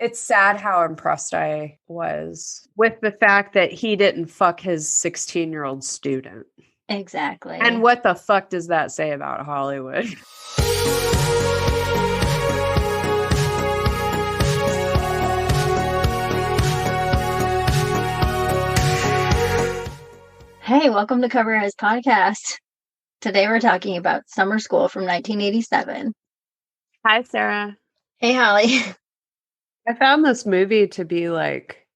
It's sad how impressed I was with the fact that he didn't fuck his 16-year-old student. Exactly. And what the fuck does that say about Hollywood? Hey, welcome to Cover His podcast. Today we're talking about Summer School from 1987. Hi, Sarah. Hey, Holly. I found this movie to be like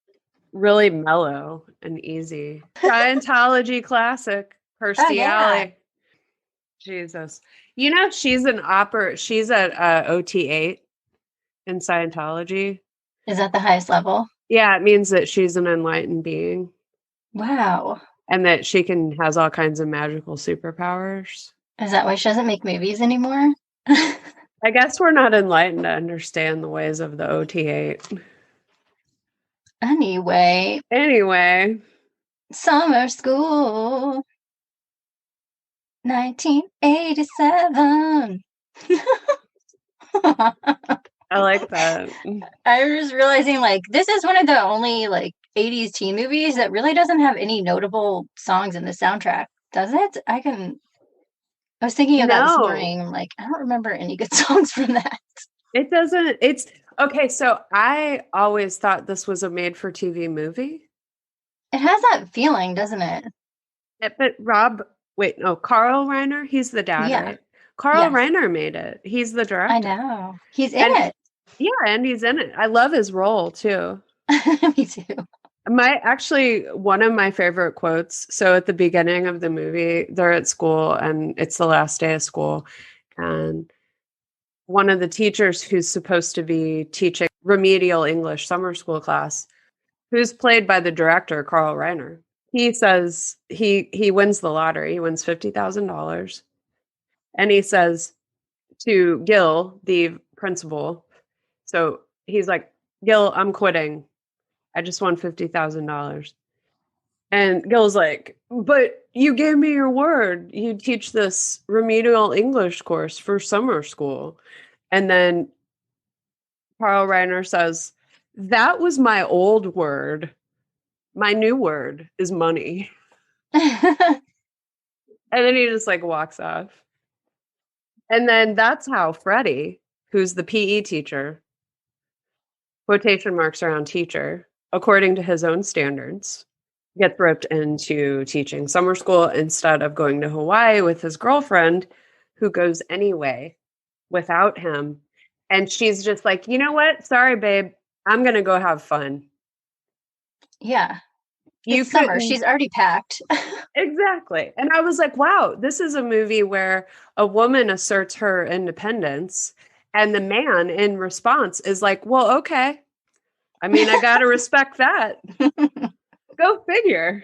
really mellow and easy. Scientology classic, Kirstie Alley. Jesus. You know, she's at OT8 in Scientology. Is that the highest level? Yeah, it means that she's an enlightened being. Wow. And that she has all kinds of magical superpowers. Is that why she doesn't make movies anymore? I guess we're not enlightened to understand the ways of the OT8. Anyway. Summer School. 1987. I like that. I was realizing, this is one of the only, 80s teen movies that really doesn't have any notable songs in the soundtrack. Does it? I was thinking of that this morning. I'm like, I don't remember any good songs from that. It doesn't. It's okay. So I always thought this was a made-for-TV movie. It has that feeling, doesn't it? But Carl Reiner, he's the dad, right? Carl Reiner made it. He's the director. I know. He's in it. Yeah, and he's in it. I love his role too. Me too. One of my favorite quotes. So at the beginning of the movie, they're at school and it's the last day of school. And one of the teachers who's supposed to be teaching remedial English summer school class, who's played by the director, Carl Reiner, he says he wins the lottery. He wins $50,000. And he says to Gil, the principal, so he's like, Gil, I'm quitting. I just won $50,000. And Gil's like, but you gave me your word. You teach this remedial English course for summer school. And then Carl Reiner says, that was my old word. My new word is money. And then he just walks off. And then that's how Freddie, who's the PE teacher, quotation marks around teacher, according to his own standards, gets roped into teaching summer school instead of going to Hawaii with his girlfriend, who goes anyway without him. And she's just like, you know what? Sorry, babe. I'm going to go have fun. Yeah. It's summer. She's already packed. Exactly. And I was like, wow, this is a movie where a woman asserts her independence and the man in response is like, well, okay. I mean, I got to respect that. Go figure.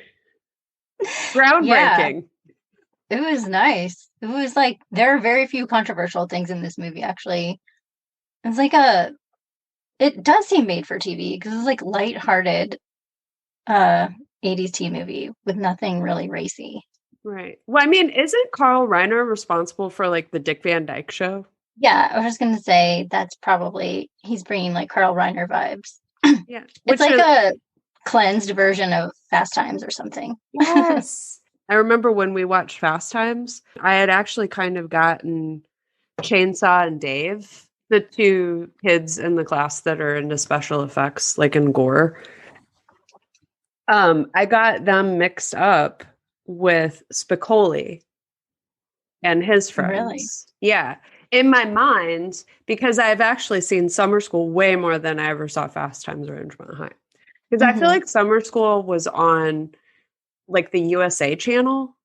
Groundbreaking. Yeah. It was nice. It was there are very few controversial things in this movie, actually. It's it does seem made for TV because it's lighthearted 80s teen movie with nothing really racy. Right. Well, I mean, isn't Carl Reiner responsible for the Dick Van Dyke Show? Yeah, I was just going to say that's probably, he's bringing Carl Reiner vibes. Yeah. It's a cleansed version of Fast Times or something. Yes. I remember when we watched Fast Times, I had actually kind of gotten Chainsaw and Dave, the two kids in the class that are into special effects, in gore. I got them mixed up with Spicoli and his friends. Really? Yeah. In my mind, because I've actually seen Summer School way more than I ever saw Fast Times or Ridgemont High. Because I feel like Summer School was on the USA channel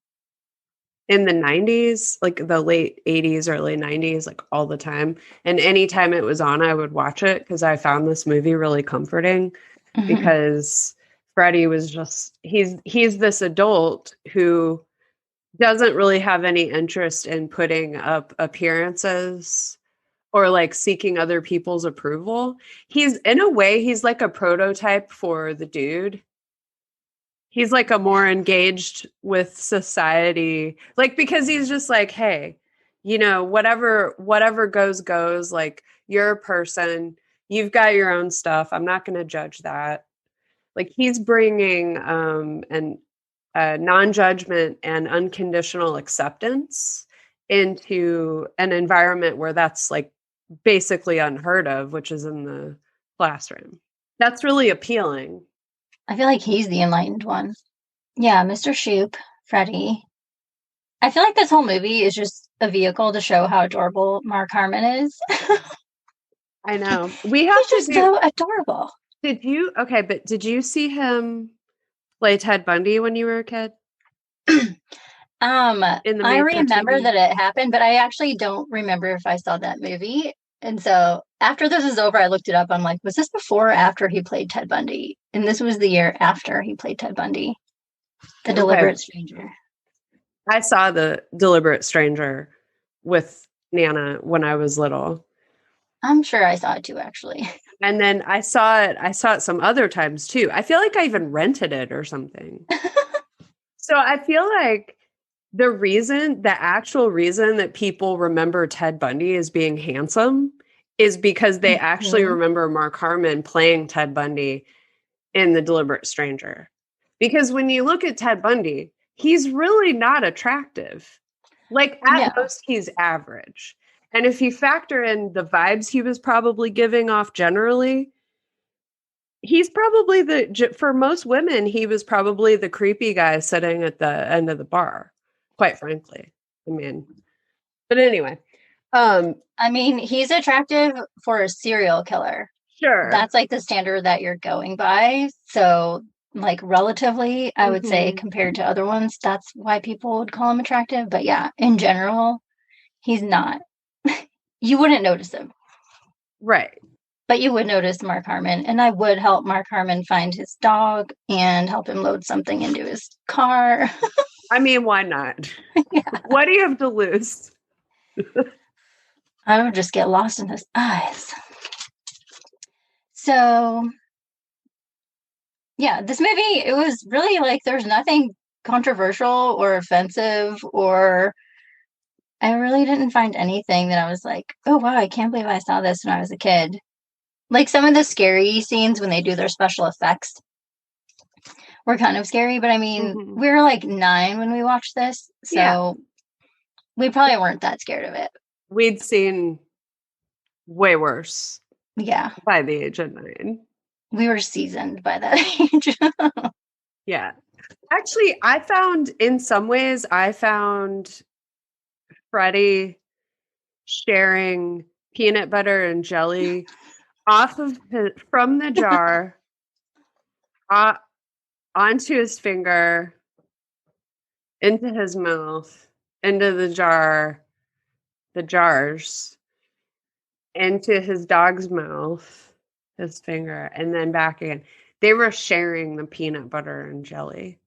in the 90s, the late 80s, early 90s, all the time. And anytime it was on, I would watch it because I found this movie really comforting because Freddie was just, he's this adult who doesn't really have any interest in putting up appearances or seeking other people's approval. He's, in a way, he's a prototype for the dude. He's a more engaged with society, because he's just hey, whatever goes, you're a person, you've got your own stuff. I'm not going to judge that. Like he's bringing non-judgment and unconditional acceptance into an environment where that's like basically unheard of, which is in the classroom. That's really appealing. I feel like he's the enlightened one. Yeah, Mr. Shoop, Freddie. I feel like this whole movie is just a vehicle to show how adorable Mark Harmon is. I know. We have He's just so adorable. Did you see him play Ted Bundy when you were a kid? I remember that it happened, but I actually don't remember if I saw that movie. And so after this is over, I looked it up. I'm like, was this before or after he played Ted Bundy? And this was the year after he played Ted Bundy. The Deliberate Stranger. I saw The Deliberate Stranger with Nana when I was little. I'm sure I saw it too, actually. And then I saw it some other times too. I feel like I even rented it or something. So I feel like the actual reason that people remember Ted Bundy as being handsome is because they actually remember Mark Harmon playing Ted Bundy in The Deliberate Stranger. Because when you look at Ted Bundy, he's really not attractive. Like at most, he's average. And if you factor in the vibes he was probably giving off generally, he's probably for most women, he was probably the creepy guy sitting at the end of the bar, quite frankly. I mean, but anyway. I mean, he's attractive for a serial killer. Sure. That's like the standard that you're going by. So like relatively, I would say compared to other ones, that's why people would call him attractive. But yeah, in general, he's not. You wouldn't notice him. Right. But you would notice Mark Harmon. And I would help Mark Harmon find his dog and help him load something into his car. I mean, why not? Yeah. What do you have to lose? I would just get lost in his eyes. So, yeah, this movie, it was really like there's nothing controversial or offensive, or I really didn't find anything that I was like, oh, wow, I can't believe I saw this when I was a kid. Like some of the scary scenes when they do their special effects were kind of scary, but I mean, we were like 9 when we watched this, so we probably weren't that scared of it. We'd seen way worse. Yeah. By the age of 9. We were seasoned by that age. Yeah. Actually, in some ways, I found Freddie sharing peanut butter and jelly from the jar onto his finger, into his mouth, into the jars, into his dog's mouth, his finger, and then back again. They were sharing the peanut butter and jelly.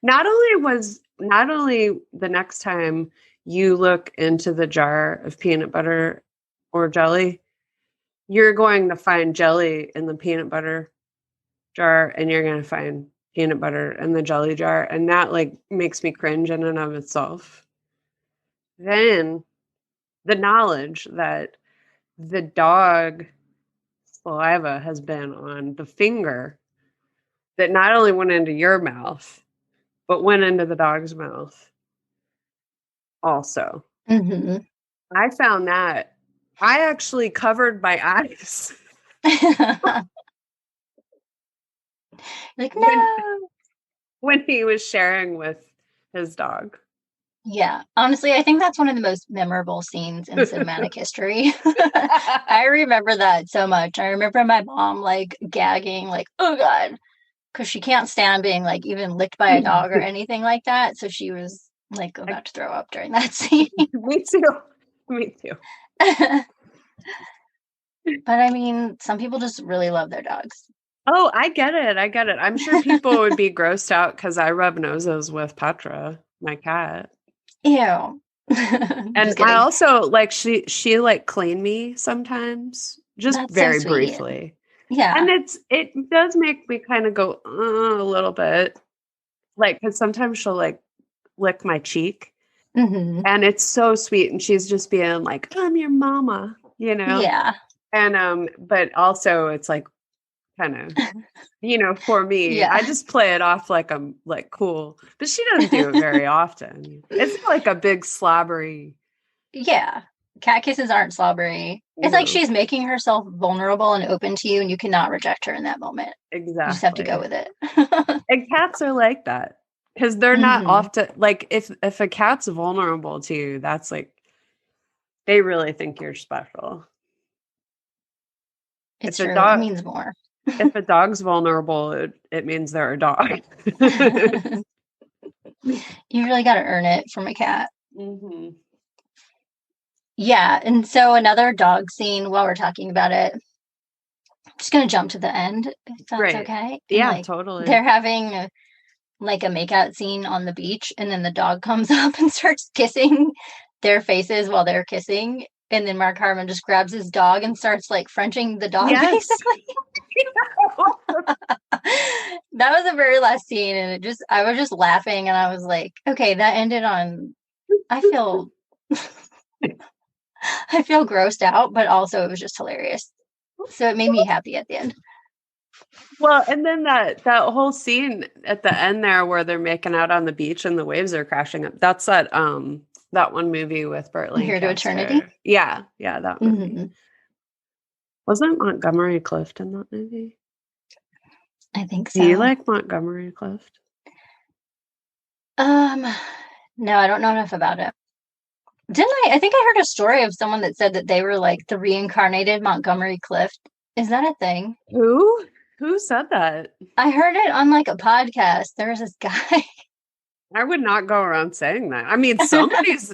Not only the next time you look into the jar of peanut butter or jelly, you're going to find jelly in the peanut butter jar, and you're going to find peanut butter in the jelly jar, and that like makes me cringe in and of itself. Then the knowledge that the dog saliva has been on the finger that not only went into your mouth, but went into the dog's mouth also. I found that. I actually covered my eyes. Like, no. When he was sharing with his dog. Yeah. Honestly, I think that's one of the most memorable scenes in cinematic history. I remember that so much. I remember my mom like gagging, like, oh God, because she can't stand being like even licked by a dog or anything like that. So she was like about to throw up during that scene. Me too. But I mean, some people just really love their dogs. Oh, I get it. I'm sure people would be grossed out because I rub noses with Petra, my cat. Ew. And I also like she like clean me sometimes, just that's very so briefly. Yeah. And it does make me kind of go a little bit, like, because sometimes she'll like lick my cheek, and it's so sweet, and she's just being like, I'm your mama, you know. Yeah. And but also it's like kind of, for me, Yeah. I just play it off like I'm like cool, but she doesn't do it very often. It's not like a big slobbery. Yeah. Cat kisses aren't slobbery. It's like she's making herself vulnerable and open to you, and you cannot reject her in that moment. Exactly. You just have to go with it. And cats are like that because they're not often like if a cat's vulnerable to you, that's like they really think you're special. It's true. It means more. If a dog's vulnerable, it means they're a dog. You really got to earn it from a cat. Mm-hmm. Yeah. And so another dog scene while we're talking about it. I'm just going to jump to the end, if that's okay. And yeah, totally. They're having a makeout scene on the beach, and then the dog comes up and starts kissing their faces while they're kissing. And then Mark Harmon just grabs his dog and starts like Frenching the dog, basically. That was the very last scene, and I was just laughing, and I was like, okay, that ended on, I feel grossed out, but also it was just hilarious. So it made me happy at the end. Well, and then that whole scene at the end there where they're making out on the beach and the waves are crashing up. That's that one movie with Burt Lancaster. Here to Eternity? Yeah, that movie. Mm-hmm. Wasn't Montgomery Clift in that movie? I think so. Do you like Montgomery Clift? No, I don't know enough about it. I think I heard a story of someone that said that they were like the reincarnated Montgomery Clift. Is that a thing? Who said that? I heard it on like a podcast. There was this guy. I would not go around saying that. I mean, somebody's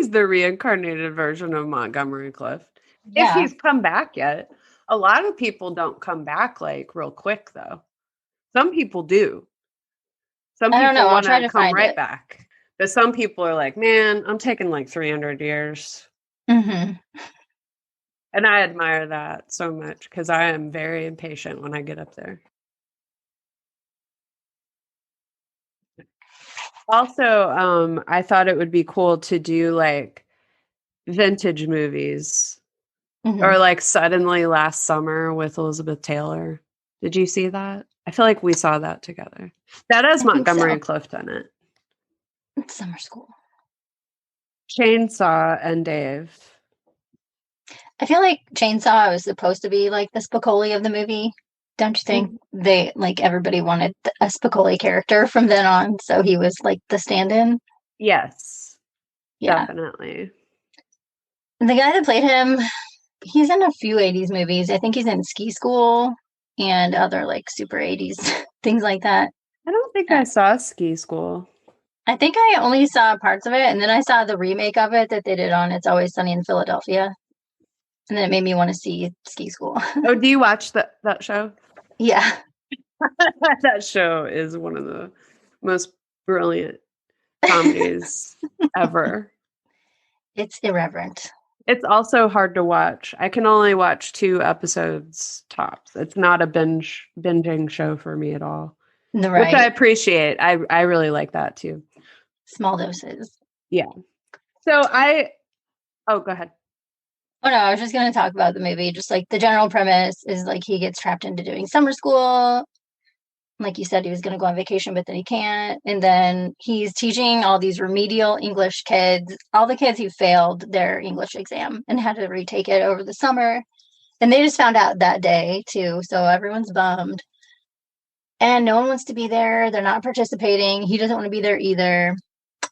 the reincarnated version of Montgomery Clift. Yeah. If he's come back yet. A lot of people don't come back like real quick though. Some people do. Some people want to come right back. But some people are like, man, I'm taking like 300 years. Mm-hmm. And I admire that so much because I am very impatient when I get up there. Also, I thought it would be cool to do like vintage movies or like Suddenly Last Summer with Elizabeth Taylor. Did you see that? I feel like we saw that together. That has Montgomery Clift in it. It's summer school. Chainsaw and Dave. I feel like Chainsaw was supposed to be like the Spicoli of the movie. Don't you think? Mm-hmm. They everybody wanted a Spicoli character from then on, so he was like the stand-in. Yes. Yeah. Definitely. And the guy that played him, he's in a few 80s movies. I think he's in Ski School and other like super 80s things like that. I don't think I saw Ski School. I think I only saw parts of it, and then I saw the remake of it that they did on It's Always Sunny in Philadelphia. And then it made me want to see Ski School. Oh, do you watch that show? Yeah. That show is one of the most brilliant comedies ever. It's irreverent. It's also hard to watch. I can only watch 2 episodes tops. It's not a binging show for me at all. Right. Which I appreciate. I really like that too. Small doses. Yeah. So go ahead. Oh no, I was just going to talk about the movie. Just like the general premise is like he gets trapped into doing summer school. Like you said, he was going to go on vacation, but then he can't. And then he's teaching all these remedial English kids, all the kids who failed their English exam and had to retake it over the summer. And they just found out that day too. So everyone's bummed. And no one wants to be there. They're not participating. He doesn't want to be there either.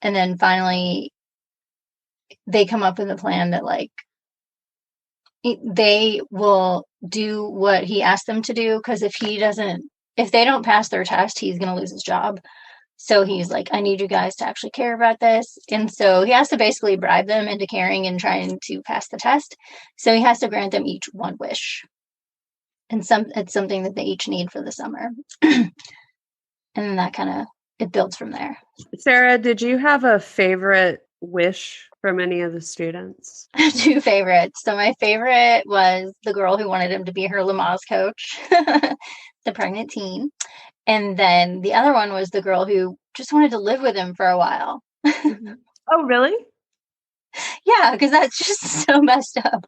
And then finally, they come up with a plan that like they will do what he asked them to do. Because if they don't pass their test, he's going to lose his job. So he's like, I need you guys to actually care about this. And so he has to basically bribe them into caring and trying to pass the test. So he has to grant them each one wish. And it's something that they each need for the summer. And then that kind of, it builds from there. Sarah, did you have a favorite wish from any of the students? 2 favorites. So my favorite was the girl who wanted him to be her Lamaze coach, the pregnant teen. And then the other one was the girl who just wanted to live with him for a while. Oh, really? Yeah, because that's just so messed up.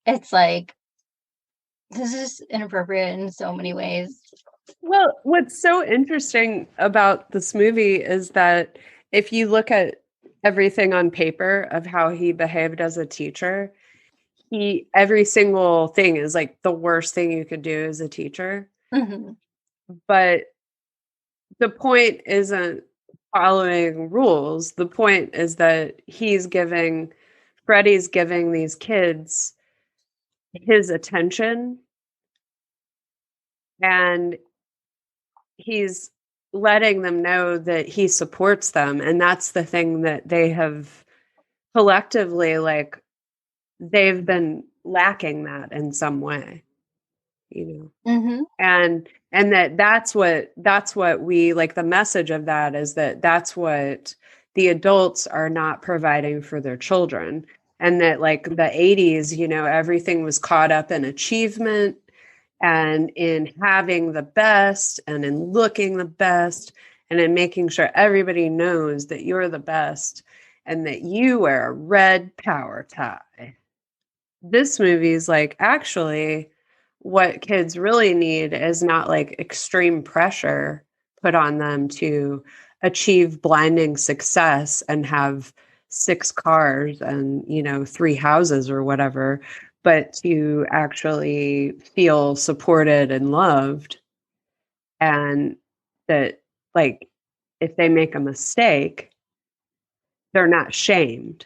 It's like, this is inappropriate in so many ways. Well, what's so interesting about this movie is that if you look at everything on paper of how he behaved as a teacher, every single thing is like the worst thing you could do as a teacher. Mm-hmm. But the point isn't following rules. The point is that Freddie's giving these kids his attention, and he's letting them know that he supports them. And that's the thing that they have collectively, like, they've been lacking that in some way, Mm-hmm. and that's what we like. The message of that is that that's what the adults are not providing for their children. And that, like, the 80s, everything was caught up in achievement and in having the best and in looking the best and in making sure everybody knows that you're the best and that you wear a red power tie. This movie is like, actually, what kids really need is not like extreme pressure put on them to achieve blinding success and have 6 cars and, 3 houses or whatever, but to actually feel supported and loved. And that, like, if they make a mistake, they're not shamed.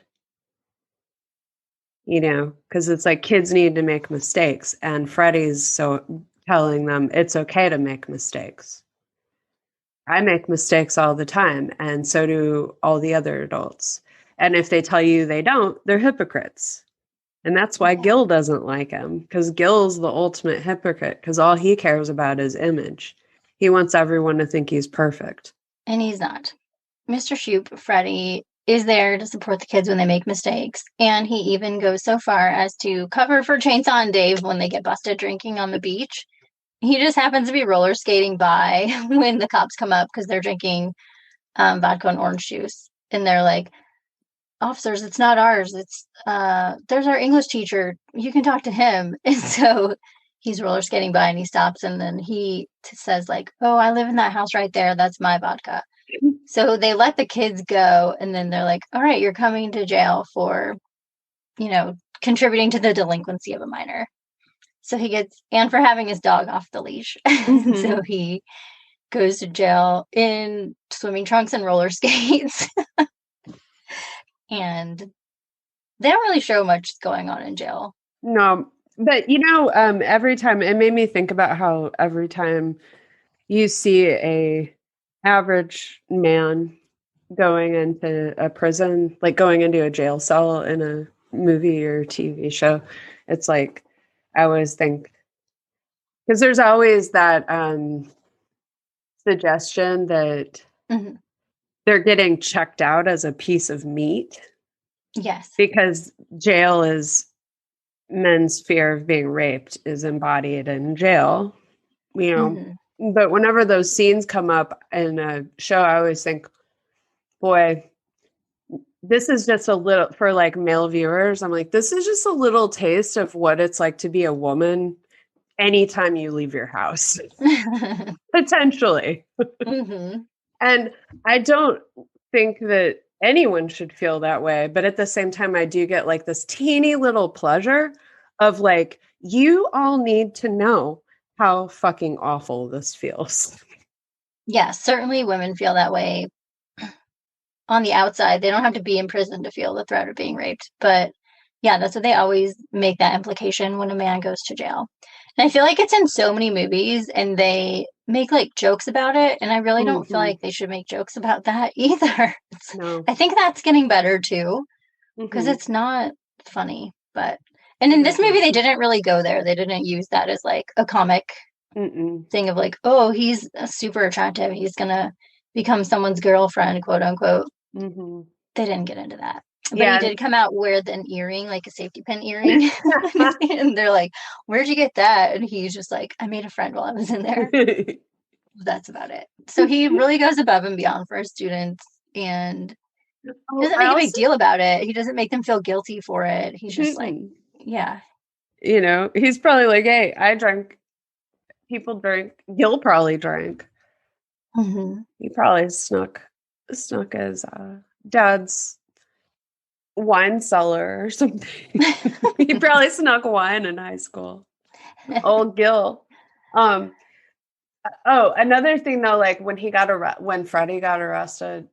Because it's like kids need to make mistakes, and Freddie's so telling them it's okay to make mistakes. I make mistakes all the time, and so do all the other adults. And if they tell you they don't, they're hypocrites. And that's why Gil doesn't like him, because Gil's the ultimate hypocrite, because all he cares about is image. He wants everyone to think he's perfect. And he's not. Mr. Shoop, Freddie, is there to support the kids when they make mistakes. And he even goes so far as to cover for Chainsaw and Dave when they get busted drinking on the beach. He just happens to be roller skating by when the cops come up because they're drinking vodka and orange juice. And they're like, officers, it's not ours. It's there's our English teacher. You can talk to him. And so he's roller skating by and he stops and then he says like, oh, I live in that house right there. That's my vodka. So they let the kids go and then they're like, all right, you're coming to jail for, contributing to the delinquency of a minor. So and for having his dog off the leash. Mm-hmm. So he goes to jail in swimming trunks and roller skates. And they don't really show much going on in jail. No, but every time it made me think about how every time you see a average man going into a prison, like going into a jail cell in a movie or TV show, it's like, I always think, because there's always that suggestion that mm-hmm. they're getting checked out as a piece of meat. Yes. Because jail is, men's fear of being raped is embodied in jail, mm-hmm. But whenever those scenes come up in a show, I always think, boy, this is just a little, for like male viewers, I'm like, this is just a little taste of what it's like to be a woman anytime you leave your house. Potentially. Mm-hmm. And I don't think that anyone should feel that way. But at the same time, I do get like this teeny little pleasure of like, you all need to know how fucking awful this feels. Yeah, certainly women feel that way on the outside. They don't have to be in prison to feel the threat of being raped. But yeah, that's what they always make that implication when a man goes to jail. And I feel like it's in so many movies and they make like jokes about it. And I really don't mm-hmm. feel like they should make jokes about that either. No. I think that's getting better too, because mm-hmm. it's not funny. And in this movie, they didn't really go there. They didn't use that as like a comic thing of like, oh, he's super attractive. He's going to become someone's girlfriend, quote unquote. Mm-hmm. They didn't get into that. But yeah. He did come out with an earring, like a safety pin earring. And they're like, where'd you get that? And he's just like, I made a friend while I was in there. That's about it. So he really goes above and beyond for his students and doesn't make a big deal about it. He doesn't make them feel guilty for it. He's just like, Yeah. He's probably like, hey, I drank, people drink, Gil probably drank. Mm-hmm. He probably snuck his dad's wine cellar or something. He probably snuck wine in high school. Old Gil. Another thing though, like when Freddie got arrested,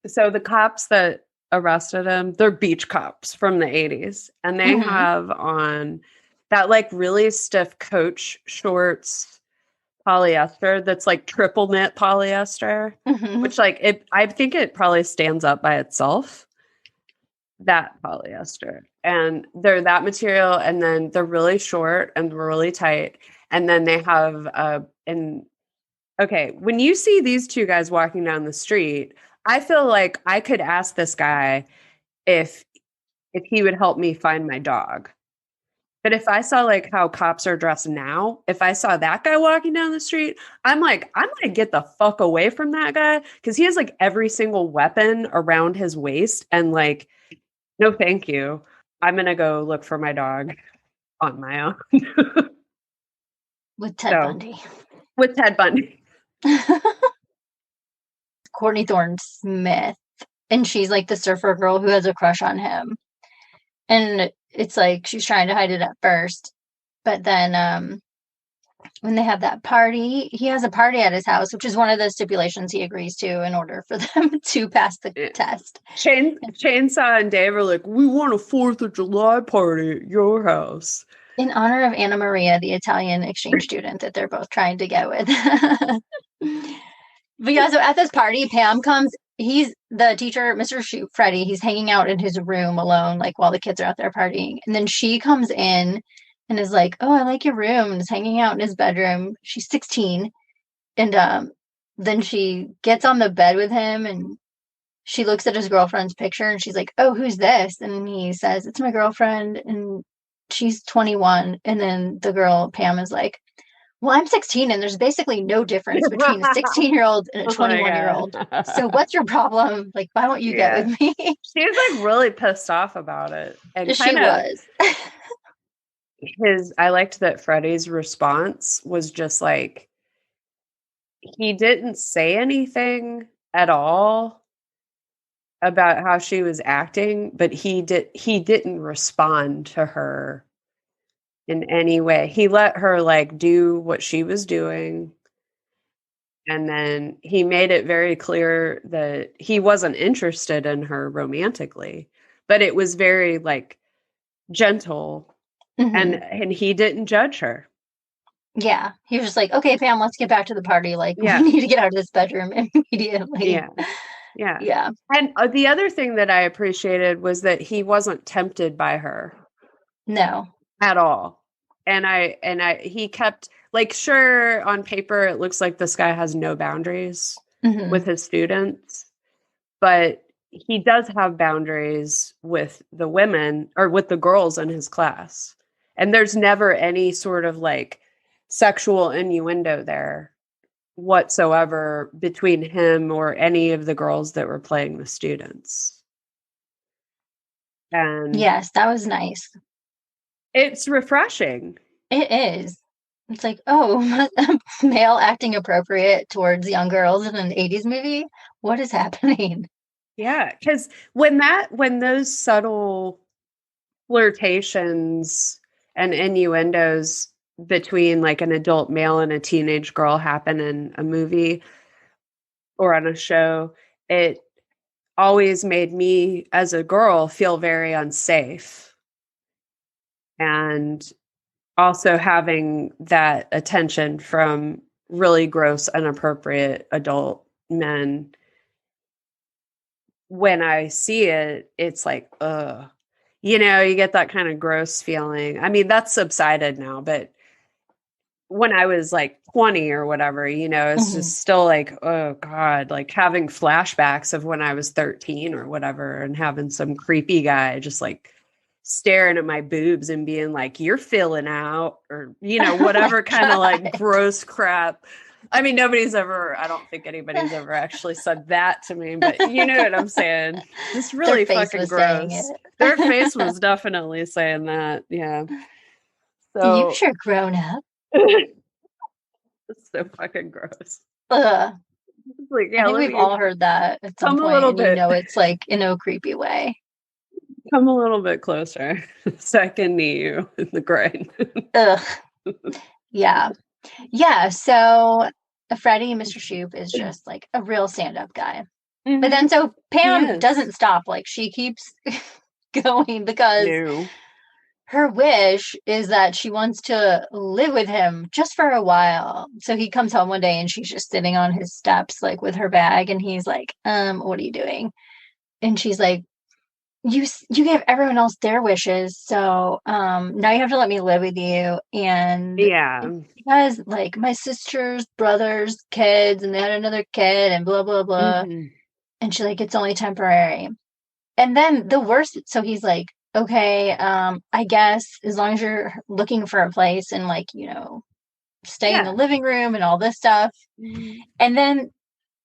so the cops that arrested him, they're beach cops from the 80s, and they have on that like really stiff Coach shorts polyester that's like triple knit polyester, which like I think it probably stands up by itself, that polyester. And they're that material, and then they're really short and really tight. And then they have okay, when you see these two guys walking down the street, I feel like I could ask this guy if he would help me find my dog. But if I saw like how cops are dressed now, if I saw that guy walking down the street, I'm like, I'm going to get the fuck away from that guy, because he has like every single weapon around his waist, and like, no, thank you. I'm going to go look for my dog on my own. With Ted Bundy. With Ted Bundy. Courtney Thorne Smith. And she's like the surfer girl who has a crush on him. And it's like she's trying to hide it at first. But then when they have that party, he has a party at his house, which is one of the stipulations he agrees to in order for them to pass the test. Chainsaw and Dave are like, we want a 4th of July party at your house. In honor of Anna Maria, the Italian exchange student that they're both trying to get with. But yeah, so at this party, Pam comes. He's the teacher, Mr. Freddie. He's hanging out in his room alone, like while the kids are out there partying. And then she comes in and is like, "Oh, I like your room." And is hanging out in his bedroom. She's 16, and then she gets on the bed with him, and she looks at his girlfriend's picture, and she's like, "Oh, who's this?" And he says, "It's my girlfriend," and she's 21. And then the girl Pam is like, well, I'm 16, and there's basically no difference between a 16-year-old and a 21-year-old. So what's your problem? Like, why won't you get with me? She was like really pissed off about it. And she was. I liked that Freddie's response was just like, he didn't say anything at all about how she was acting, but he didn't respond to her in any way. He let her like do what she was doing. And then he made it very clear that he wasn't interested in her romantically, but it was very like gentle, and he didn't judge her. Yeah. He was just like, okay, Pam, let's get back to the party. Like, we need to get out of this bedroom immediately. Yeah. And the other thing that I appreciated was that he wasn't tempted by her. No. At all. And he kept like, sure, on paper it looks like this guy has no boundaries with his students, but he does have boundaries with the women or with the girls in his class. And there's never any sort of like sexual innuendo there whatsoever between him or any of the girls that were playing the students. And yes, that was nice. It's refreshing. It is. It's like, oh, male acting appropriate towards young girls in an 80s movie? What is happening? Yeah, because when those subtle flirtations and innuendos between like an adult male and a teenage girl happen in a movie or on a show, it always made me as a girl feel very unsafe. And also having that attention from really gross, inappropriate adult men. When I see it, it's like, ugh. You get that kind of gross feeling. I mean, that's subsided now, but when I was like 20 or whatever, it's just still like, oh God, like having flashbacks of when I was 13 or whatever, and having some creepy guy just like staring at my boobs and being like, you're filling out, or whatever kind of like gross crap. I mean, I don't think anybody's ever actually said that to me, but you know what I'm saying. Just really fucking gross. Their face was definitely saying that. Yeah. So you sure grown up. It's so fucking gross. Ugh. It's like, yeah, I think we've all heard that at some point, and you know it's like in a creepy way. Come a little bit closer so I can knee you in the groin. Ugh. Yeah. Yeah. So Freddie, Mr. Shoop, is just like a real stand-up guy. Mm-hmm. But then so Pam doesn't stop. Like she keeps going because her wish is that she wants to live with him just for a while. So he comes home one day and she's just sitting on his steps, like with her bag. And he's like, what are you doing? And she's like, you gave everyone else their wishes. So now you have to let me live with you. And because like my sister's brother's kids and they had another kid and blah, blah, blah. Mm-hmm. And she's like, it's only temporary. And then the worst. So he's like, okay, I guess as long as you're looking for a place and like, you know, stay in the living room and all this stuff. Mm-hmm. And then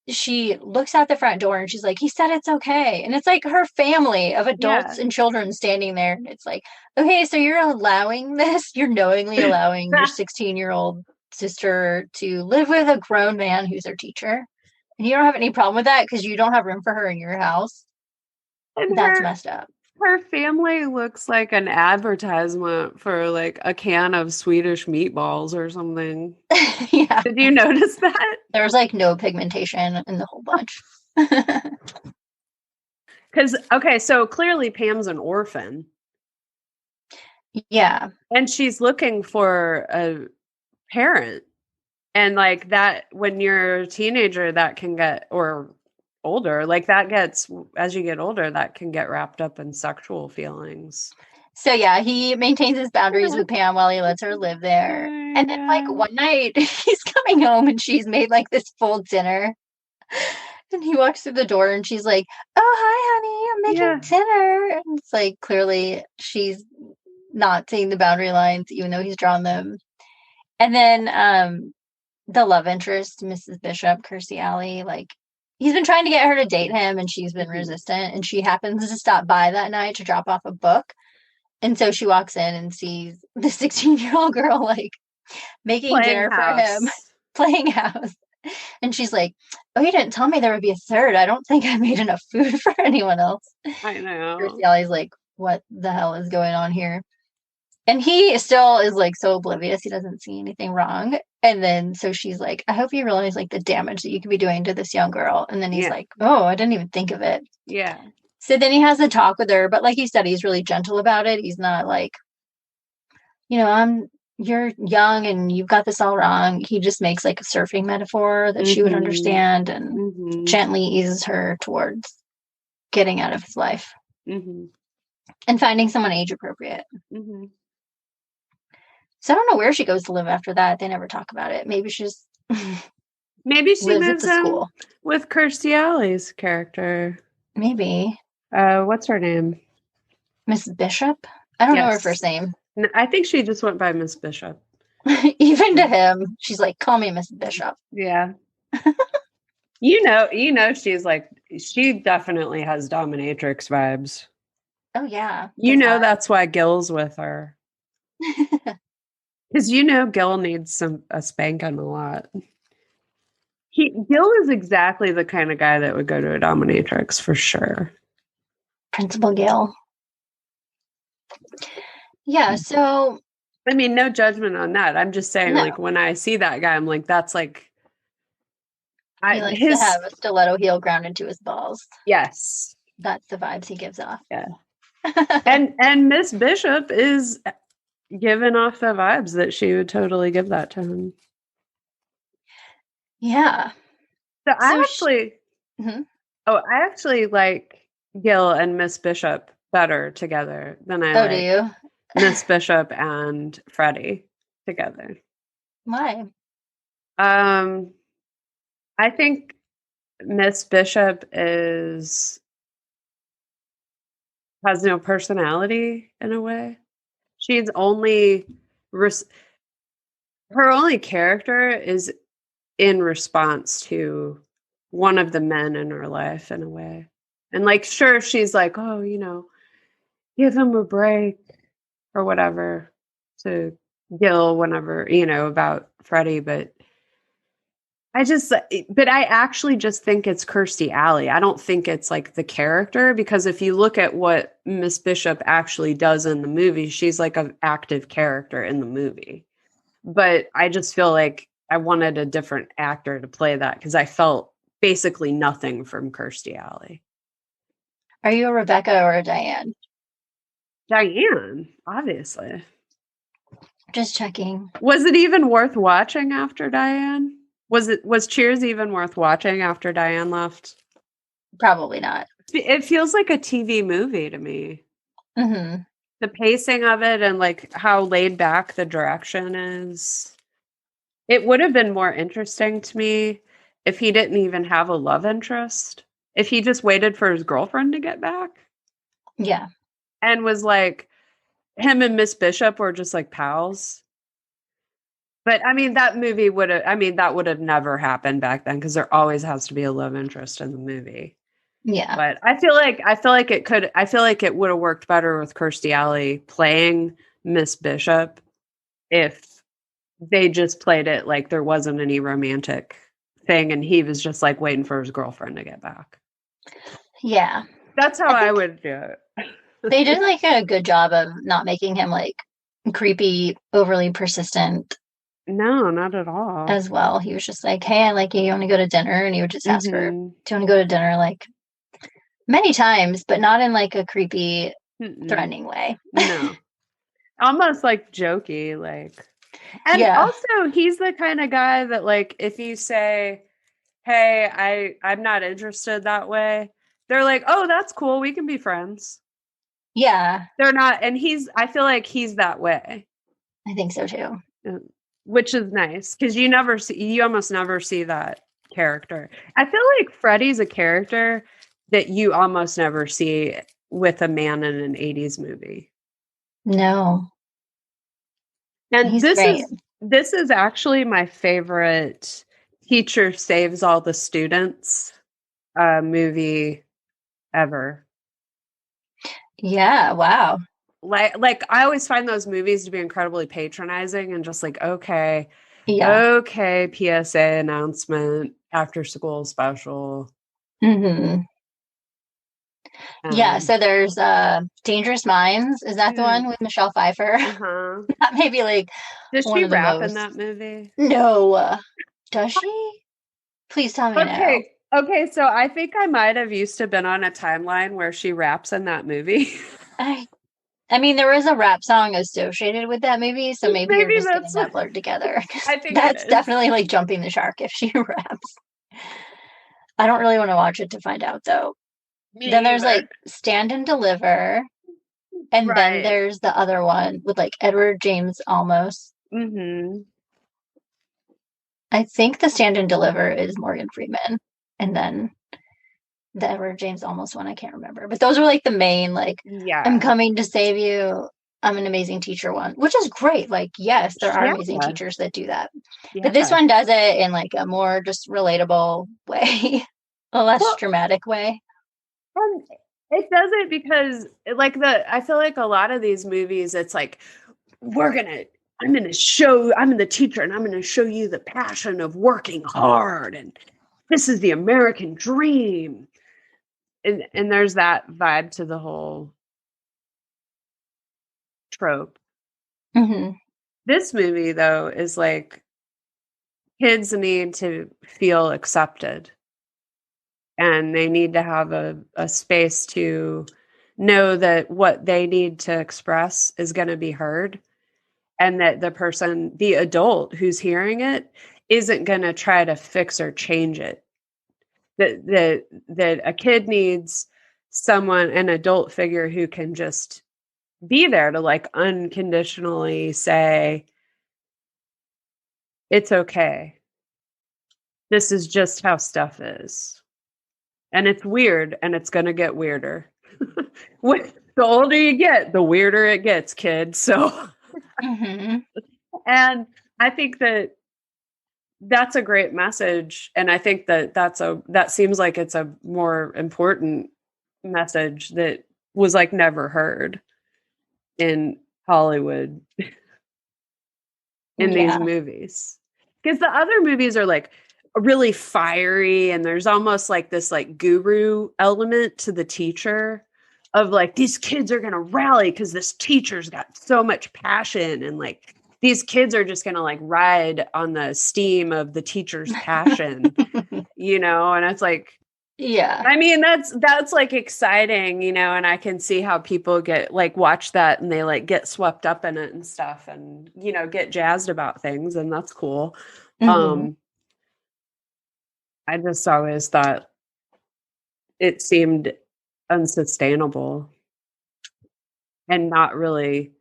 she looks out the front door and she's like, he said it's okay. And it's like her family of adults and children standing there. And it's like, okay, so you're allowing this? You're knowingly allowing your 16-year-old sister to live with a grown man who's her teacher. And you don't have any problem with that because you don't have room for her in your house. And that's messed up. Her family looks like an advertisement for like a can of Swedish meatballs or something. Yeah. Did you notice that? There was like no pigmentation in the whole bunch. Because, okay, so clearly Pam's an orphan. Yeah. And she's looking for a parent. And like that, when you're a teenager, that can get, or older, like that gets, as you get older, that can get wrapped up in sexual feelings. So yeah, he maintains his boundaries with Pam while he lets her live there. And then like one night he's coming home and she's made like this full dinner. And he walks through the door and she's like, oh, hi, honey, I'm making dinner. And it's like clearly she's not seeing the boundary lines, even though he's drawn them. And then the love interest, Mrs. Bishop, Kirstie Alley, like he's been trying to get her to date him and she's been resistant. And she happens to stop by that night to drop off a book. And so she walks in and sees the 16-year-old girl like making dinner for him, playing house. And she's like, oh, you didn't tell me there would be a third. I don't think I made enough food for anyone else. I know. Kirstie Alley's like, what the hell is going on here? And he still is like so oblivious. He doesn't see anything wrong. And then so she's like, I hope you realize like the damage that you could be doing to this young girl. And then he's like, oh, I didn't even think of it. Yeah. So then he has a talk with her. But like you said, he's really gentle about it. He's not like, you know, you're young and you've got this all wrong. He just makes like a surfing metaphor that she would understand and gently eases her towards getting out of his life and finding someone age appropriate. So I don't know where she goes to live after that. They never talk about it. Maybe she moves to school with Kirstie Alley's character. Maybe. What's her name? Mrs. Bishop? I don't know her first name. I think she just went by Miss Bishop. Even to him, she's like, call me Miss Bishop. Yeah. you know, she definitely has dominatrix vibes. Oh, yeah. You know, that's why Gil's with her. Because you know Gil needs a spanking a lot. Gil is exactly the kind of guy that would go to a dominatrix for sure. Principal Gil. Yeah, so... I mean, no judgment on that. I'm just saying, like, when I see that guy, I'm like, that's like... He likes to have a stiletto heel ground into his balls. Yes. That's the vibes he gives off. Yeah. and Miss Bishop is giving off the vibes that she would totally give that to him. Yeah. So I actually like Gil and Miss Bishop better together than I like do you? Miss Bishop and Freddie together. Why? I think Miss Bishop has no personality in a way. She's only her only character is in response to one of the men in her life in a way. And like, sure, she's like, oh, give him a break or whatever to Gil whenever, about Freddie. But I actually just think it's Kirstie Alley. I don't think it's like the character, because if you look at what Miss Bishop actually does in the movie, she's like an active character in the movie. But I just feel like I wanted a different actor to play that, because I felt basically nothing from Kirstie Alley. Are you a Rebecca or a Diane? Diane, obviously. Just checking. Was it even worth watching after Diane? Was Cheers even worth watching after Diane left? Probably not. It feels like a TV movie to me. Mm-hmm. The pacing of it and like how laid back the direction is. It would have been more interesting to me if he didn't even have a love interest. If he just waited for his girlfriend to get back. Yeah. And was like, him and Miss Bishop were just like pals. But I mean, that would have never happened back then, because there always has to be a love interest in the movie. Yeah. But I feel like it would have worked better with Kirstie Alley playing Miss Bishop if they just played it like there wasn't any romantic thing and he was just like waiting for his girlfriend to get back. Yeah. That's how I would do it. They did like a good job of not making him like creepy, overly persistent. No, not at all. As well. He was just like, hey, I like you want to go to dinner? And he would just ask her, do you want to go to dinner? Like many times, but not in like a creepy, threatening way. No. Almost like jokey, like. And also, he's the kind of guy that, like, if you say, hey, I'm not interested that way, they're like, oh, that's cool. We can be friends. Yeah. They're not. And I feel like he's that way. I think so too. Which is nice, because you almost never see that character. I feel like Freddie's a character that you almost never see with a man in an 80s movie. No. And this is actually my favorite Teacher Saves All the Students movie ever. Yeah, wow. Like I always find those movies to be incredibly patronizing and just like, okay, PSA announcement, after school special. Mm-hmm. Yeah, so there's Dangerous Minds. Is that the one with Michelle Pfeiffer? Uh-huh. That may be like Does she rap in that movie? No. Does she? Please tell me now. Okay, so I think I might have used to been on a timeline where she raps in that movie. I mean, there is a rap song associated with that movie, so maybe you're just getting that blurred together. I think that's definitely like jumping the shark if she raps. I don't really want to watch it to find out, though. Then there's like Stand and Deliver, and then there's the other one with like Edward James Olmos. Mm-hmm. I think the Stand and Deliver is Morgan Freeman, and then the Edward James Olmos one I can't remember. But those are like the main, like, I'm coming to save you, I'm an amazing teacher one, which is great. Like, yes, there are amazing teachers that do that. Yeah. But this one does it in like a more just relatable way, a less dramatic way. It does it because like I feel like a lot of these movies, it's like, I'm the teacher and I'm going to show you the passion of working hard. And this is the American dream. And there's that vibe to the whole trope. Mm-hmm. This movie, though, is like kids need to feel accepted. And they need to have a space to know that what they need to express is going to be heard. And that the adult who's hearing it isn't going to try to fix or change it. That a kid needs an adult figure who can just be there to like unconditionally say, it's okay. This is just how stuff is. And it's weird, and it's going to get weirder. The older you get, the weirder it gets, kid. So, mm-hmm. And I think that that's a great message. And I think that seems like it's a more important message that was like never heard in Hollywood in these movies. Because the other movies are like really fiery, and there's almost like this like guru element to the teacher of like, these kids are gonna rally because this teacher's got so much passion, and like these kids are just gonna like ride on the steam of the teacher's passion, you know. And it's like, yeah, I mean, that's like exciting, you know, and I can see how people get like watch that and they like get swept up in it and stuff, and, you know, get jazzed about things, and that's cool. I just always thought it seemed unsustainable and not really,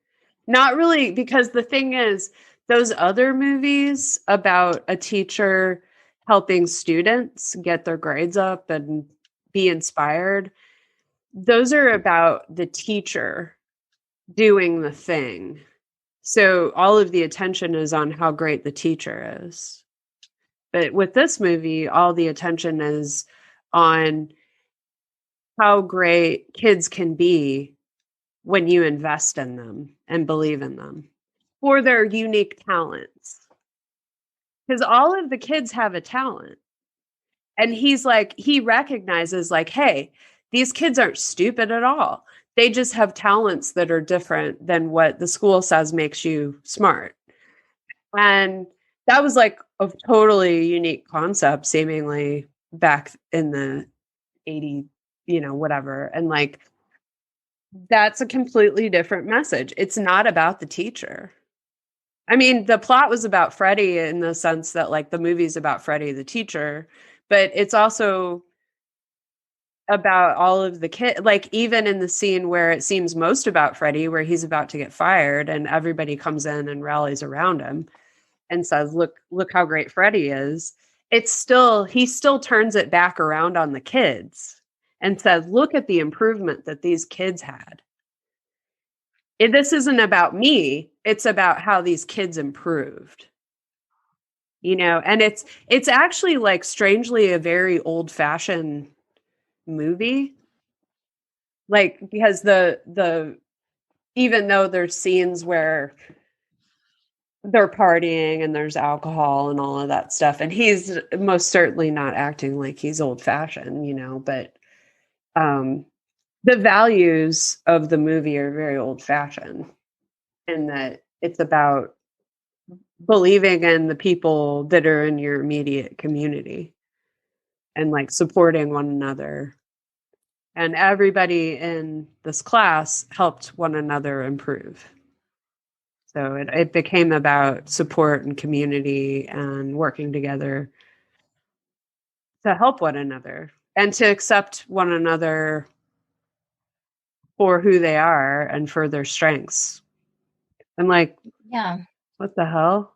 because the thing is, those other movies about a teacher helping students get their grades up and be inspired, those are about the teacher doing the thing. So all of the attention is on how great the teacher is. But with this movie, all the attention is on how great kids can be when you invest in them and believe in them for their unique talents. Because all of the kids have a talent. And he's like, he recognizes like, hey, these kids aren't stupid at all. They just have talents that are different than what the school says makes you smart. And that was like a totally unique concept, seemingly back in the 80s, you know, whatever. And like, that's a completely different message. It's not about the teacher. I mean, the plot was about Freddie in the sense that like the movie's about Freddie, the teacher, but it's also about all of the kids. Like even in the scene where it seems most about Freddie, where he's about to get fired and everybody comes in and rallies around him and says, look how great Freddie is. He still turns it back around on the kids and says, look at the improvement that these kids had. This isn't about me. It's about how these kids improved, you know, and it's actually like strangely a very old fashioned movie. Like, because the even though there's scenes where they're partying and there's alcohol and all of that stuff, and he's most certainly not acting like he's old fashioned, you know, but the values of the movie are very old fashioned, in that it's about believing in the people that are in your immediate community and like supporting one another. And everybody in this class helped one another improve. So it became about support and community and working together to help one another and to accept one another for who they are and for their strengths. I'm like, yeah. What the hell?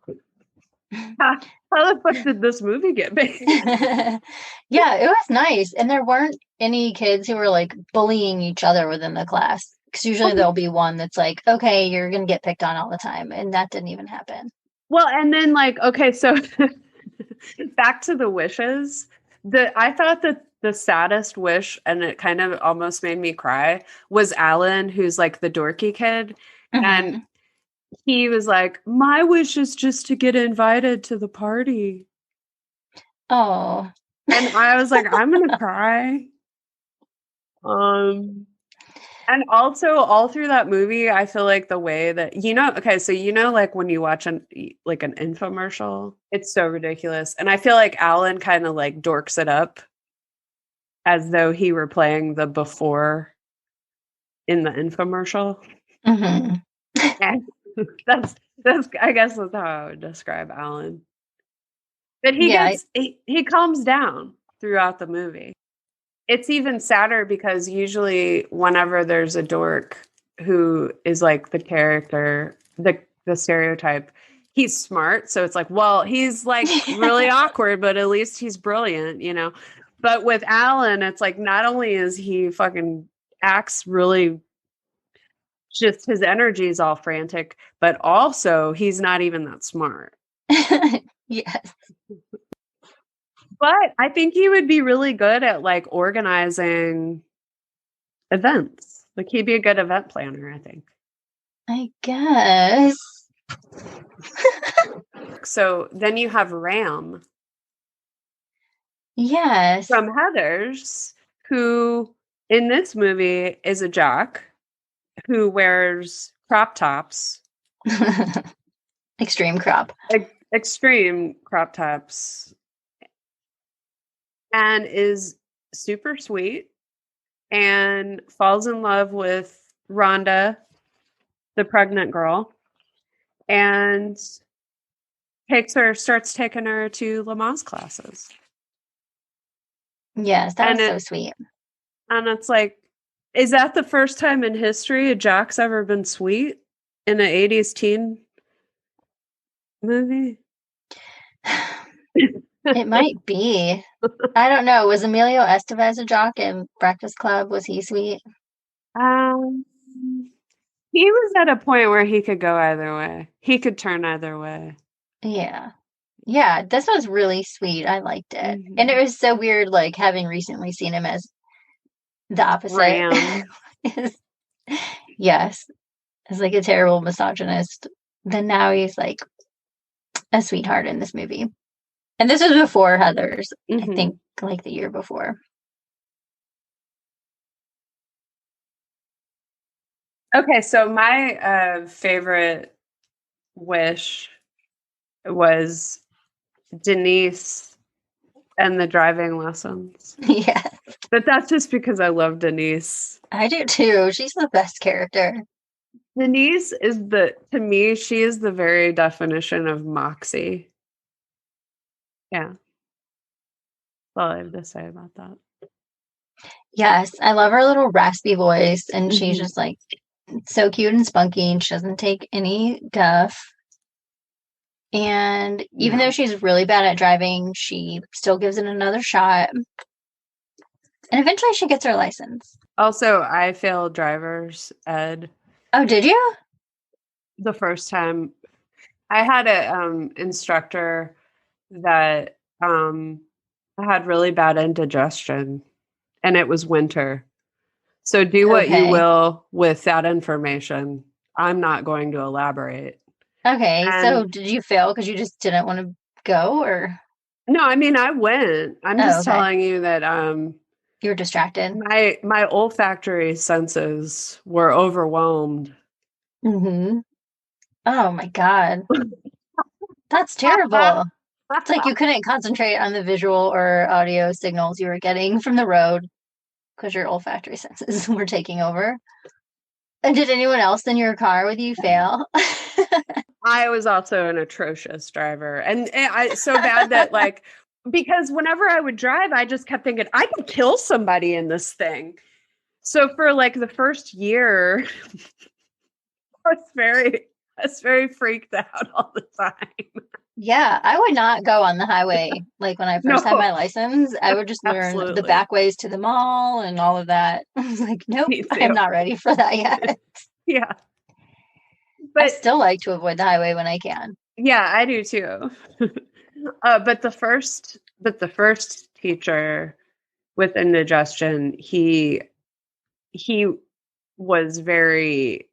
How the fuck did this movie get made? Yeah, it was nice. And there weren't any kids who were like bullying each other within the class. Because usually there'll be one that's like, okay, you're going to get picked on all the time. And that didn't even happen. Well, and then like, okay, so back to the wishes. I thought that the saddest wish, and it kind of almost made me cry, was Alan, who's like the dorky kid. Mm-hmm. And he was like, my wish is just to get invited to the party. Oh. And I was like, I'm going to cry. And also all through that movie, I feel like the way that, you know, okay, so you know, like when you watch an infomercial, it's so ridiculous. And I feel like Alan kind of like dorks it up as though he were playing the before in the infomercial. Mm-hmm. And that's I guess that's how I would describe Alan. But he calms down throughout the movie. It's even sadder because usually whenever there's a dork who is like the character, the stereotype, he's smart. So it's like, well, he's like really awkward, but at least he's brilliant, you know? But with Alan, it's like, not only is he fucking acts really, just his energy is all frantic, but also he's not even that smart. Yes. But I think he would be really good at like organizing events. Like he'd be a good event planner, I think. I guess. So then you have Ram Yes. from Heathers, who in this movie is a jock who wears crop tops. Extreme crop. Extreme crop tops. And is super sweet and falls in love with Rhonda, the pregnant girl, and starts taking her to Lamaze classes. Yes, that was so sweet. And it's like, is that the first time in history a jock's ever been sweet in an 80s teen movie? It might be. I don't know. Was Emilio Estevez a jock in Breakfast Club? Was he sweet? He was at a point where he could go either way. He could turn either way. Yeah. Yeah, this was really sweet. I liked it. Mm-hmm. And it was so weird, like, having recently seen him as the opposite. Ram. Yes. As like a terrible misogynist. Then now he's like a sweetheart in this movie. And this was before Heathers, I think, like the year before. Okay, so my favorite wish was Denise and the driving lessons. Yeah. But that's just because I love Denise. I do too. She's the best character. Denise is to me, she is the very definition of moxie. Yeah. That's all I have to say about that. Yes, I love her little raspy voice, and she's just like so cute and spunky, and she doesn't take any guff. And even though she's really bad at driving, she still gives it another shot. And eventually she gets her license. Also, I failed driver's ed. Oh, did you? The first time. I had an instructor that had really bad indigestion, and it was winter. So do what you will with that information. I'm not going to elaborate. Okay, so did you fail because you just didn't want to go, or? No, I mean, I went. I'm just telling you that you were distracted. My olfactory senses were overwhelmed. Mm-hmm. Oh my God. That's terrible. It's like you couldn't concentrate on the visual or audio signals you were getting from the road because your olfactory senses were taking over. And did anyone else in your car with you fail? I was also an atrocious driver. And so bad that like, because whenever I would drive, I just kept thinking, I could kill somebody in this thing. So for like the first year, I was very freaked out all the time. Yeah, I would not go on the highway. Like when I first had my license, I would just learn the back ways to the mall and all of that. I was like, nope, I'm not ready for that yet. Yeah. But I still like to avoid the highway when I can. Yeah, I do too. But the first teacher with indigestion, he was very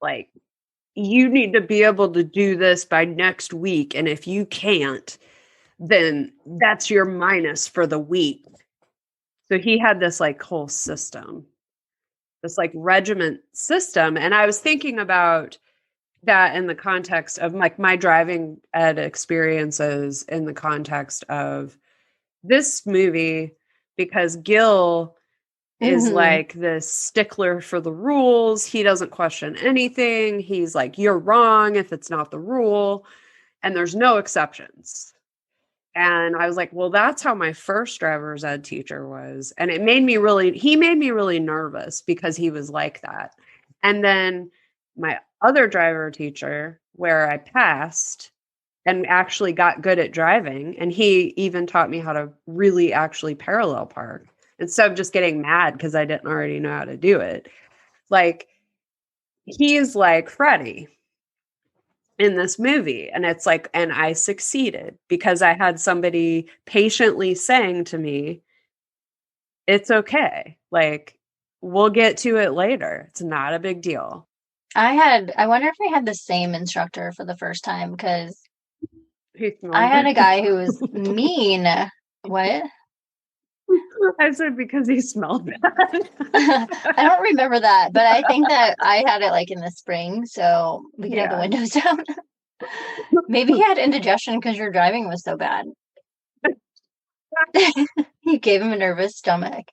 like, you need to be able to do this by next week. And if you can't, then that's your minus for the week. So he had this like whole system, this like regiment system. And I was thinking about that in the context of like my driving ed experiences in the context of this movie, because Gil is like this stickler for the rules. He doesn't question anything. He's like, you're wrong if it's not the rule. And there's no exceptions. And I was like, well, that's how my first driver's ed teacher was. And he made me really nervous because he was like that. And then my other driver teacher, where I passed and actually got good at driving, and he even taught me how to really actually parallel park instead of just getting mad because I didn't already know how to do it. Like, he's like Freddie. in this movie. And it's like, and I succeeded because I had somebody patiently saying to me, it's okay. Like, we'll get to it later. It's not a big deal. I wonder if I had the same instructor for the first time, because I had a guy who was mean. What? I said because he smelled bad. I don't remember that, but I think that I had it like in the spring, so we could have the windows down. Maybe he had indigestion because your driving was so bad. You gave him a nervous stomach.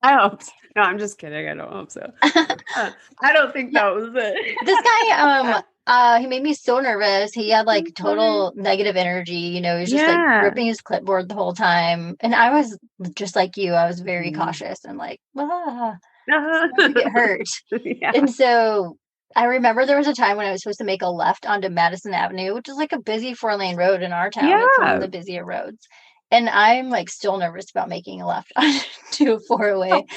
I hope so. No, I'm just kidding. I don't hope so. I don't think that was it. This guy, he made me so nervous. He had like total negative energy. You know, he was just like gripping his clipboard the whole time. And I was just like you. I was very cautious and like, to get hurt. And so I remember there was a time when I was supposed to make a left onto Madison Avenue, which is like a busy 4-lane road in our town. It's one of the busier roads. And I'm like still nervous about making a left onto a 4-way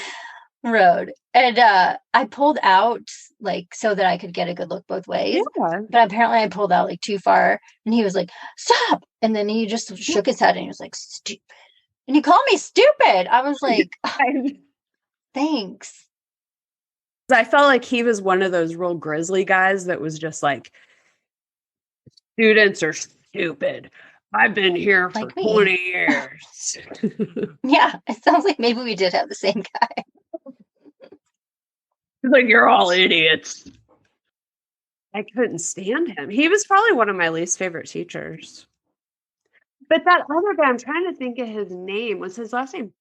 road. And I pulled out like so that I could get a good look both ways. But apparently I pulled out like too far, and he was like, "Stop!" And then he just shook his head and he was like, "Stupid." And he called me stupid. I was like, thanks. I felt like he was one of those real grizzly guys that was just like, students are stupid. I've been here for 20 years. Yeah, it sounds like maybe we did have the same guy. He's like, you're all idiots. I couldn't stand him. He was probably one of my least favorite teachers. But that other guy, I'm trying to think of his name. Was his last name?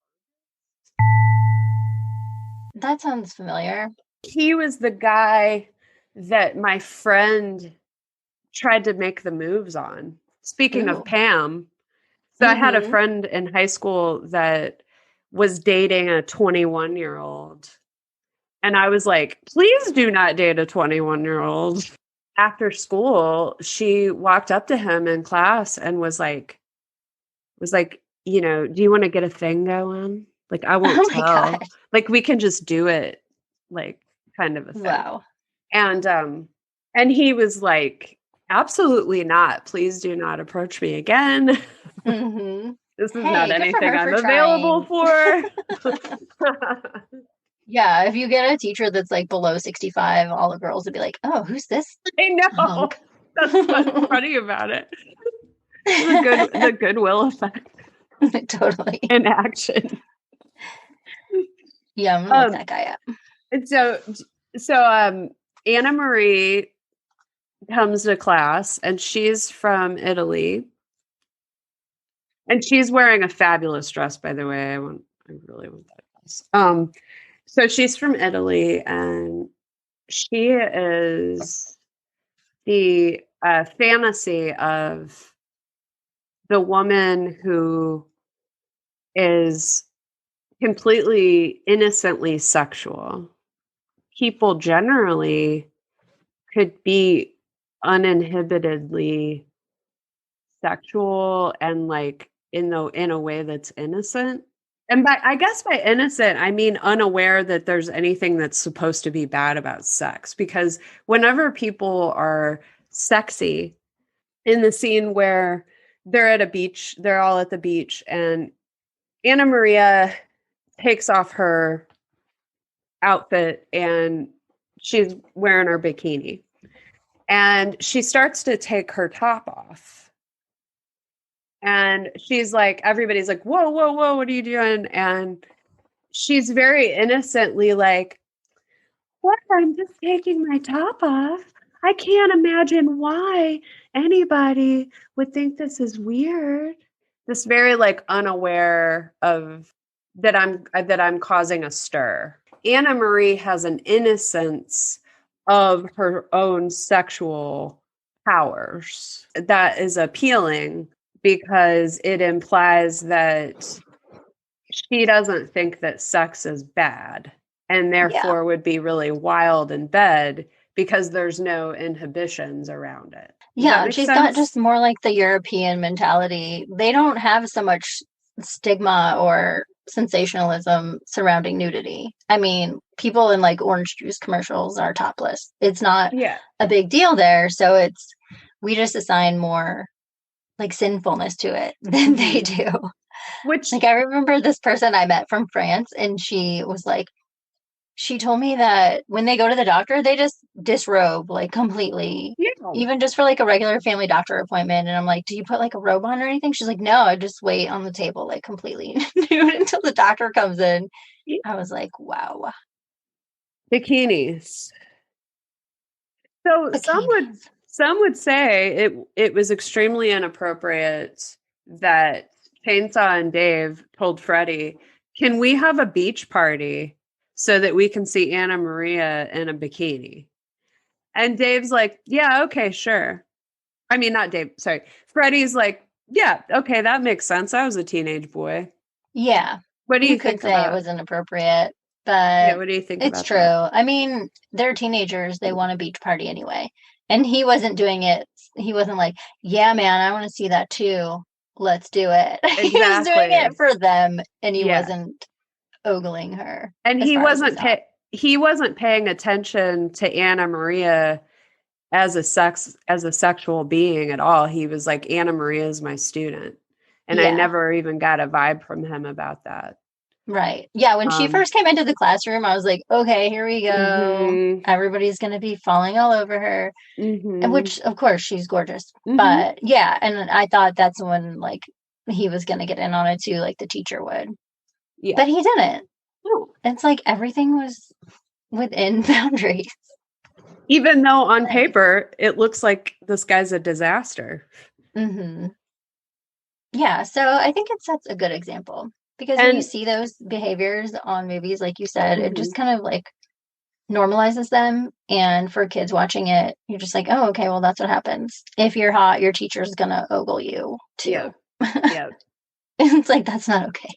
That sounds familiar. He was the guy that my friend tried to make the moves on. Speaking of Pam, so I had a friend in high school that was dating a 21-year-old. And I was like, please do not date a 21-year-old. After school, she walked up to him in class and was like, you know, do you want to get a thing going? Like, I won't tell. God. Like, we can just do it, like, kind of a thing. Wow. And he was like, absolutely not. Please do not approach me again. This is not anything I'm available for. Yeah, if you get a teacher that's like below 65, all the girls would be like, "Oh, who's this?" I know. That's what's funny about it. The goodwill effect. Totally. In action. Yeah, I'm gonna look that guy up. And so Anna Marie comes to class, and she's from Italy. And she's wearing a fabulous dress, by the way. I really want that dress. So she's from Italy, and she is the fantasy of the woman who is completely innocently sexual. People generally could be uninhibitedly sexual and like in a way that's innocent. And I guess by innocent, I mean unaware that there's anything that's supposed to be bad about sex. Because whenever people are sexy, in the scene where they're at a beach, they're all at the beach, and Anna Maria takes off her outfit and she's wearing her bikini. And she starts to take her top off. And she's like, everybody's like, whoa, whoa, whoa, what are you doing? And she's very innocently like, what? I'm just taking my top off. I can't imagine why anybody would think this is weird. This very like unaware of that I'm causing a stir. Anna Marie has an innocence of her own sexual powers that is appealing, because it implies that she doesn't think that sex is bad and therefore would be really wild in bed because there's no inhibitions around it. Yeah, she's got just more like the European mentality. They don't have so much stigma or sensationalism surrounding nudity. I mean, people in like orange juice commercials are topless. It's not a big deal there. So it's We just assign more like sinfulness to it than they do. Which, like, I remember this person I met from France, and she was like, she told me that when they go to the doctor, they just disrobe like completely, yeah. even just for like a regular family doctor appointment. And I'm like, do you put like a robe on or anything? She's like, no, I just wait on the table like completely nude until the doctor comes in. I was like, wow. Bikinis. So Bikinis. some would say it was extremely inappropriate that Chainsaw and Dave told Freddie, "Can we have a beach party so that we can see Anna Maria in a bikini?" And Dave's like, "Yeah, okay, sure." I mean, not Dave, sorry. Freddie's like, "Yeah, okay, that makes sense. I was a teenage boy." Yeah. What do You you could think say it about? was inappropriate, Yeah, but what do you think it's about true. that? I mean, they're teenagers. They want a beach party anyway. And he wasn't doing it. He wasn't like, yeah, man, I want to see that too. Let's do it. He was doing it Exactly. for them, and he Yeah. wasn't ogling her And as far as we saw. he wasn't paying attention to Anna Maria as a sexual being at all. He was like, Anna Maria is my student. And I Yeah, never even got a vibe from him about that. right. Yeah, when she Um, first came into the classroom, I was like, okay, here we go. mhm, Everybody's going to be falling all over her. And mhm, which, of course, she's gorgeous. mhm. But yeah, and I thought that's when like he was gonna get in on it too, like the teacher would. Yeah. But he didn't. No. It's like everything was within boundaries. Even though on Nice. paper it looks like this guy's a disaster. Hmm. Yeah, so I think it sets a good example because when you And see those behaviors on movies, like you said, it just mhm, kind of like normalizes them. And for kids watching it, you're just like, oh, okay, well, that's what happens. If you're hot, your teacher's gonna ogle you yeah, too. yeah. It's like, that's not okay.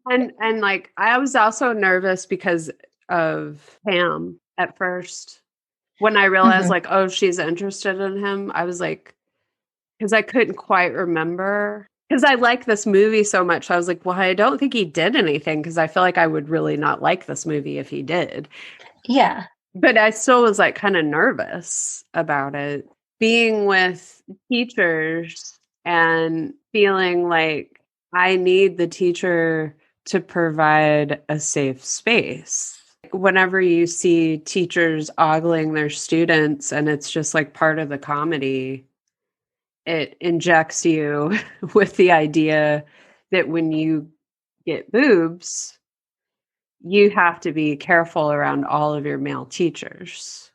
And like I was also nervous because of Pam at first. When I realized Hmm. like, oh, she's interested in him, I was like, because I couldn't quite remember. Because I like this movie so much. I was like, well, I don't think he did anything because I feel like I would really not like this movie if he did. Yeah. But I still was like kind of nervous about it. Being with teachers and feeling like I need the teacher to provide a safe space. Whenever you see teachers ogling their students and it's just like part of the comedy, it injects you with the idea that when you get boobs, you have to be careful around all of your male teachers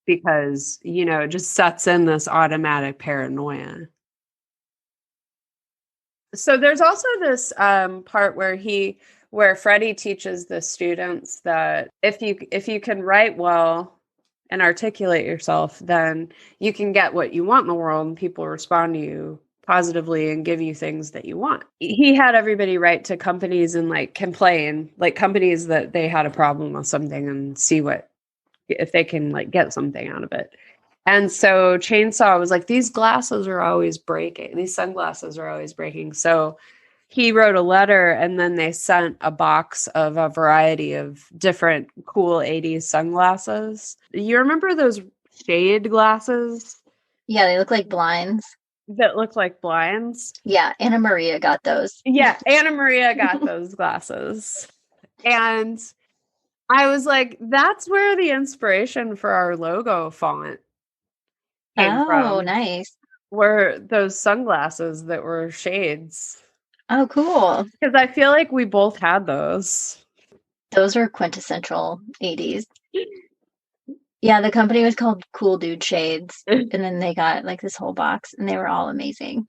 because, you know, it just sets in this automatic paranoia. So there's also this part where Freddie teaches the students that if you can write well and articulate yourself, then you can get what you want in the world and people respond to you positively and give you things that you want. He had everybody write to companies and like complain, like companies that they had a problem with something and see what if they can like get something out of it. And so Chainsaw was like, these glasses are always breaking. These sunglasses are always breaking. So he wrote a letter and then they sent a box of a variety of different cool 80s sunglasses. You remember those shade glasses Yeah, they look like blinds. that look like blinds? Yeah, Anna Maria got those. Yeah, Anna Maria got those glasses. And I was like, that's where the inspiration for our logo font came Oh, from. nice. Were those sunglasses that were shades. Oh, cool. Because I feel like we both had those. Those were quintessential 80s. Yeah, the company was called Cool Dude Shades, and then they got like this whole box, and they were all amazing.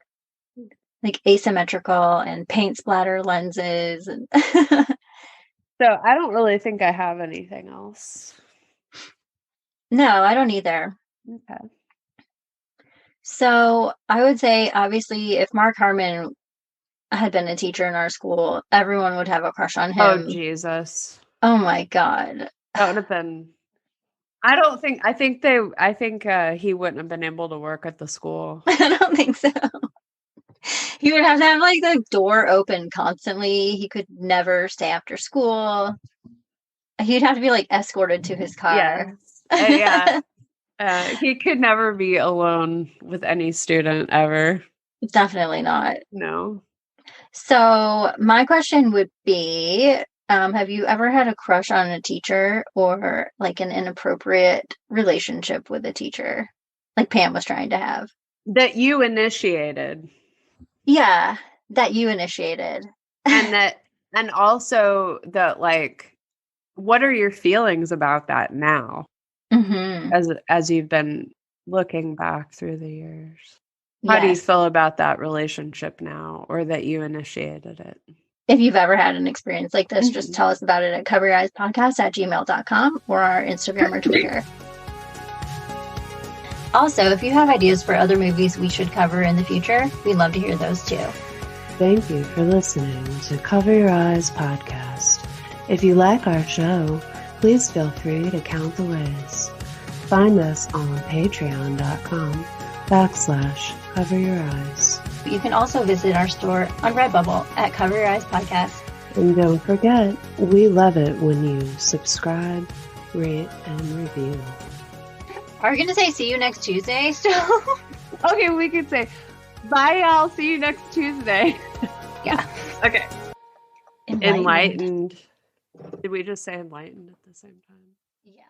Like asymmetrical and paint splatter lenses and So I don't really think I have anything else. No, I don't either. Okay. So I would say obviously if Mark Harmon had been a teacher in our school, everyone would have a crush on Oh, him. Jesus. Oh my God. That would have been. I think he wouldn't have been able to work at the school. I don't think so. He would have to have like the door open constantly. He could never stay after school. He'd have to be like escorted to his car. Yes. Yeah. He could never be alone with any student ever. Definitely not. No. So my question would be, have you ever had a crush on a teacher or like an inappropriate relationship with a teacher? Like Pam was trying to have. That you initiated. Yeah, that you initiated. And also that, like, what are your feelings about that now? Mm-hmm. As you've been looking back through the years? How do you feel about that relationship now, or that you initiated it? If you've ever had an experience like this, just tell us about it at coveryoureyespodcast@gmail.com or our Instagram or Twitter. Also, if you have ideas for other movies we should cover in the future, we'd love to hear those too. Thank you for listening to Cover Your Eyes Podcast. If you like our show, please feel free to count the ways. Find us on patreon.com/Cover Your Eyes. You can also visit our store on Redbubble at Cover Your Eyes Podcast. And don't forget, we love it when you subscribe, rate, and review. Are we going to say see you next Tuesday still? Okay, we could say, bye y'all, see you next Tuesday. Yeah. Okay. Enlightened. Did we just say enlightened at the same time? Yeah.